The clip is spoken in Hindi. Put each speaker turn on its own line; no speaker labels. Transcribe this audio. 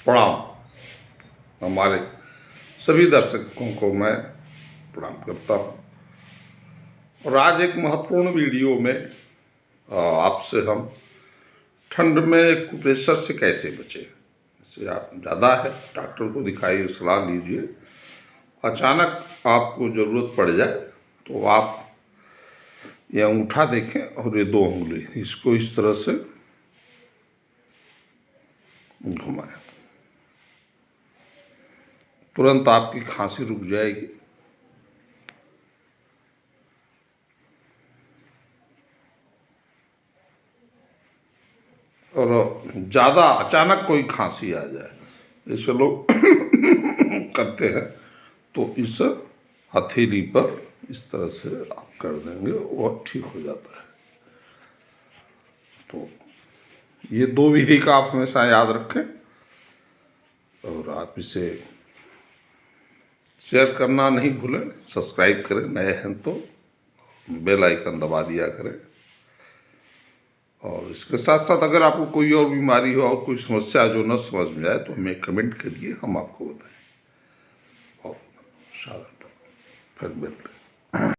प्रणाम। हमारे सभी दर्शकों को मैं प्रणाम करता हूँ। और आज एक महत्वपूर्ण वीडियो में आपसे हम ठंड में कुपोषण से कैसे बचें। जैसे आप ज़्यादा है, डॉक्टर को दिखाइए, सलाह लीजिए। अचानक आपको ज़रूरत पड़ जाए तो आप ये अंगूठा देखें और ये 2 उंगली, इसको इस तरह से घुमाएं, तुरंत आपकी खांसी रुक जाएगी। और ज़्यादा अचानक कोई खांसी आ जाए, जैसे लोग करते हैं, तो इस हथेली पर इस तरह से आप कर देंगे, वो ठीक हो जाता है। तो ये 2 विधि का आप हमेशा याद रखें और आप इसे शेयर करना नहीं भूलें। सब्सक्राइब करें, नए हैं तो बेल आइकन दबा दिया करें। और इसके साथ साथ अगर आपको कोई और बीमारी हो और कोई समस्या जो न समझ में आए तो हमें कमेंट करिए, हम आपको बताएं। और फिर मिलते हैं।